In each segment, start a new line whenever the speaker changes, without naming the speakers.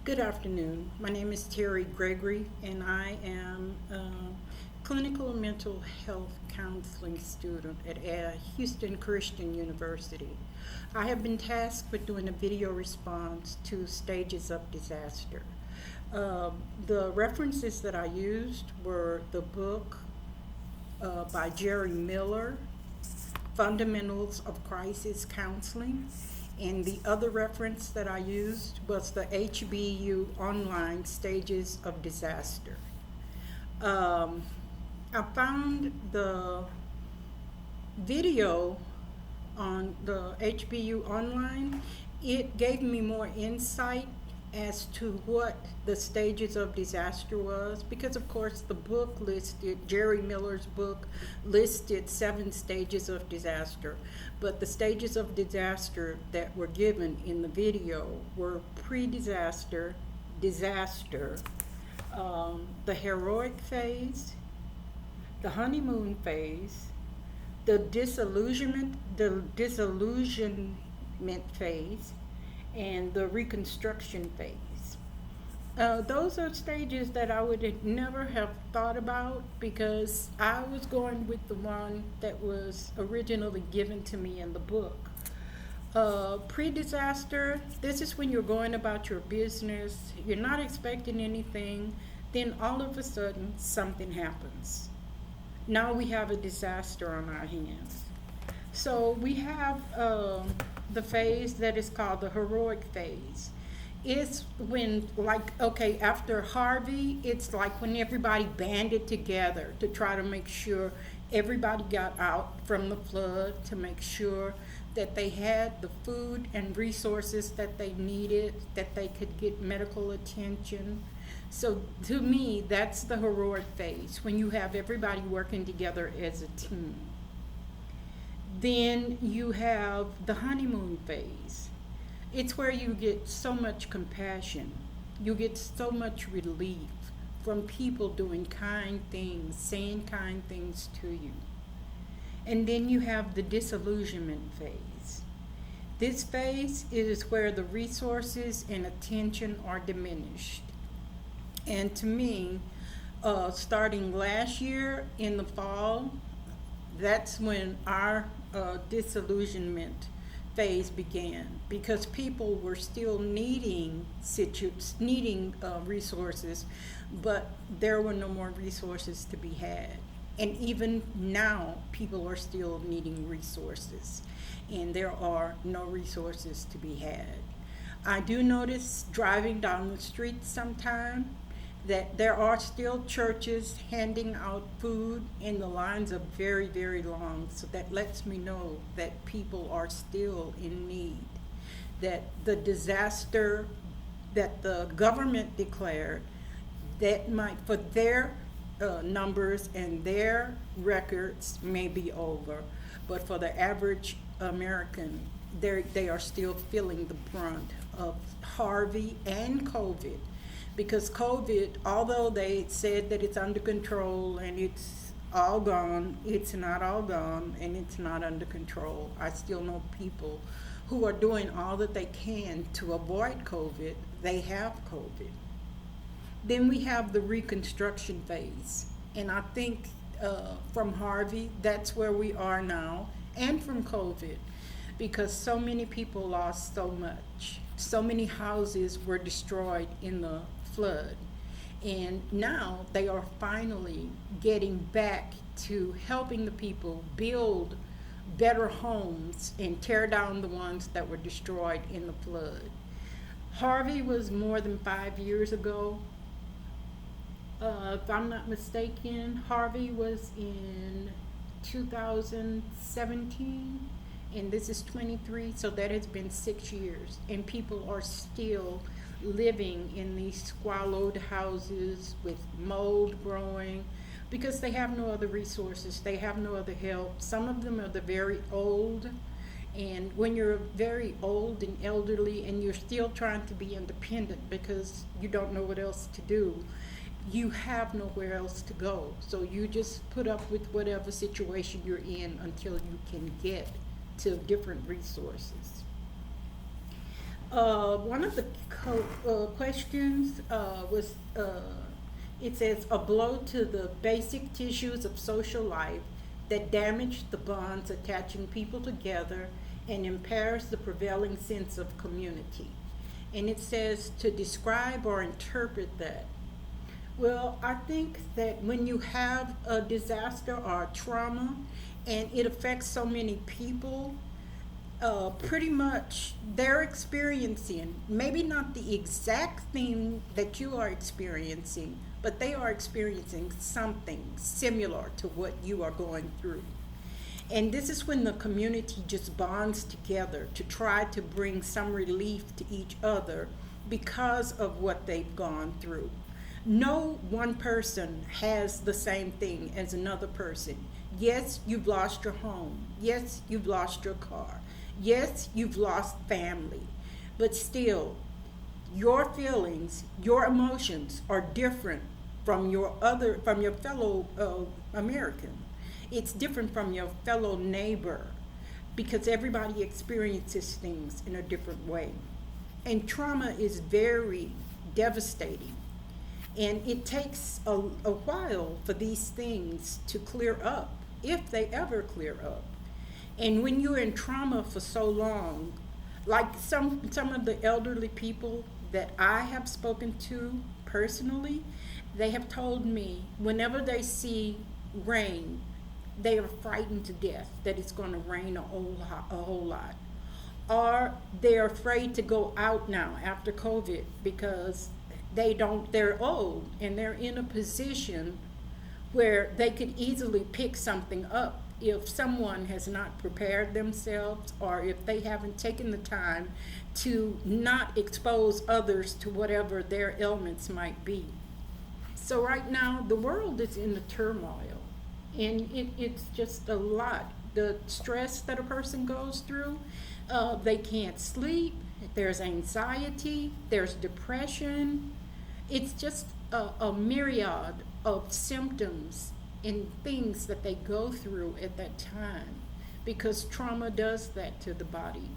Good afternoon. My name is Terry Gregory, and I am a clinical mental health counseling student at Houston Christian University. I have been tasked with doing a video response to Stages of Disaster. The references that I used were the book by Jerry Miller, Fundamentals of Crisis Counseling, and the other reference that I used was the HBU Online Stages of Disaster. Um, I found the video on the HBU Online. It gave me more insight as to what the stages of disaster was, because of course the book listed, Jerry Miller's book listed 7 stages of disaster, but the stages of disaster that were given in the video were pre-disaster, disaster, the heroic phase, the honeymoon phase, the disillusionment phase, and the reconstruction phase. Those are stages that I would never have thought about because I was going with the one that was originally given to me in the book. Pre-disaster, this is when you're going about your business, you're not expecting anything, then all of a sudden something happens. Now we have a disaster on our hands. So we have the phase that is called the heroic phase. It's when, like, okay, after Harvey, it's like when everybody banded together to try to make sure everybody got out from the flood, to make sure that they had the food and resources that they needed, that they could get medical attention. So to me, that's the heroic phase, when you have everybody working together as a team. Then you have the honeymoon phase. It's where you get so much compassion. You get so much relief from people doing kind things, saying kind things to you. And then you have the disillusionment phase. This phase is where the resources and attention are diminished. And to me, starting last year in the fall, that's when our disillusionment phase began, because people were still needing resources, but there were no more resources to be had. And even now, people are still needing resources, and there are no resources to be had. I do notice driving down the street sometime that there are still churches handing out food, and the lines are very, very long. So that lets me know that people are still in need. That the disaster that the government declared, that might, for their numbers and their records, may be over, but for the average American, they are still feeling the brunt of Harvey and COVID, because COVID, although they said that it's under control and it's all gone, it's not all gone and it's not under control. I still know people who are doing all that they can to avoid COVID. They have COVID. Then we have the reconstruction phase. And I think from Harvey, that's where we are now, and from COVID, because so many people lost so much. So many houses were destroyed in the flood. And now they are finally getting back to helping the people build better homes and tear down the ones that were destroyed in the flood. Harvey was more than 5 years ago. If I'm not mistaken, Harvey was in 2017, and this is 23, so that has been 6 years, and people are still living in these squalid houses with mold growing because they have no other resources, they have no other help. Some of them are the very old, and when you're very old and elderly and you're still trying to be independent because you don't know what else to do, you have nowhere else to go. So you just put up with whatever situation you're in until you can get to different resources. One of the questions was, it says, a blow to the basic tissues of social life that damage the bonds attaching people together and impairs the prevailing sense of community. And it says to describe or interpret that. Well, I think that when you have a disaster or a trauma and it affects so many people, pretty much they're experiencing maybe not the exact thing that you are experiencing, but they are experiencing something similar to what you are going through. And this is when the community just bonds together to try to bring some relief to each other because of what they've gone through. No one person has the same thing as another person. Yes, you've lost your home. Yes, you've lost your car. Yes, you've lost family. But still, your feelings, your emotions are different from from your fellow American. It's different from your fellow neighbor because everybody experiences things in a different way. And trauma is very devastating. And it takes a while for these things to clear up, if they ever clear up. And when you're in trauma for so long, like some of the elderly people that I have spoken to personally, they have told me whenever they see rain, they are frightened to death that it's going to rain a whole lot. Or they're afraid to go out now after COVID because they're old and they're in a position where they could easily pick something up if someone has not prepared themselves or if they haven't taken the time to not expose others to whatever their ailments might be. So right now the world is in a turmoil and it's just a lot. The stress that a person goes through, they can't sleep, there's anxiety, there's depression. It's just a myriad of symptoms and things that they go through at that time because trauma does that to the body.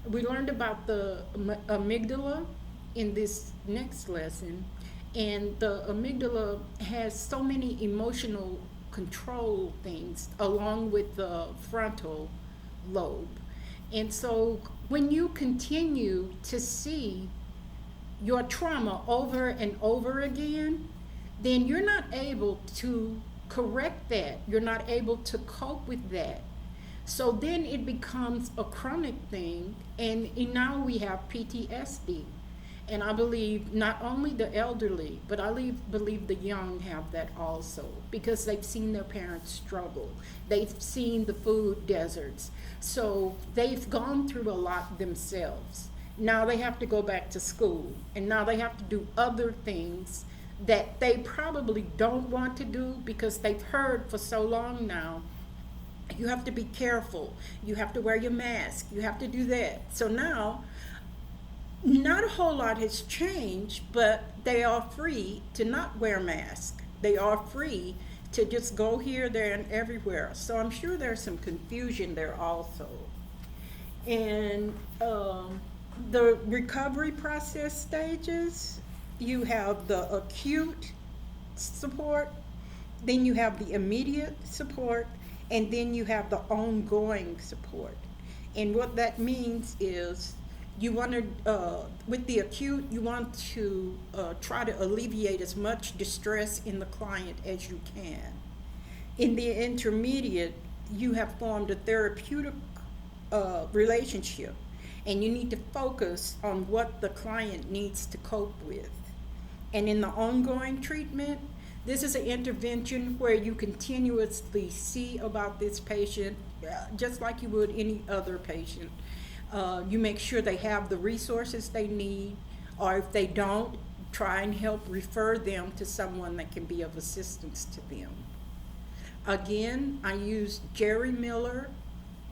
We learned about the amygdala in this next lesson, and the amygdala has so many emotional control things along with the frontal lobe. And so when you continue to see your trauma over and over again, then you're not able to correct that. You're not able to cope with that. So then it becomes a chronic thing, and now we have PTSD. And I believe not only the elderly, but I believe the young have that also because they've seen their parents struggle. They've seen the food deserts. So they've gone through a lot themselves. Now they have to go back to school, and now they have to do other things that they probably don't want to do because they've heard for so long now, you have to be careful, you have to wear your mask, you have to do that. So now, not a whole lot has changed, but they are free to not wear masks. They are free to just go here, there, and everywhere. So I'm sure there's some confusion there also. And the recovery process stages, you have the acute support, then you have the immediate support, and then you have the ongoing support. And what that means is you want to, with the acute, you want to try to alleviate as much distress in the client as you can. In the intermediate, you have formed a therapeutic relationship, and you need to focus on what the client needs to cope with. And in the ongoing treatment, this is an intervention where you continuously see about this patient just like you would any other patient. You make sure they have the resources they need, or if they don't, try and help refer them to someone that can be of assistance to them. Again, I used Jerry Miller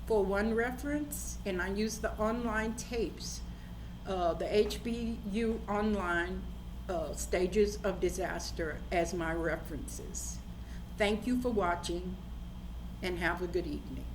for one reference, and I used the online tapes, the HBU online Stages of Disaster as my references. Thank you for watching, and have a good evening.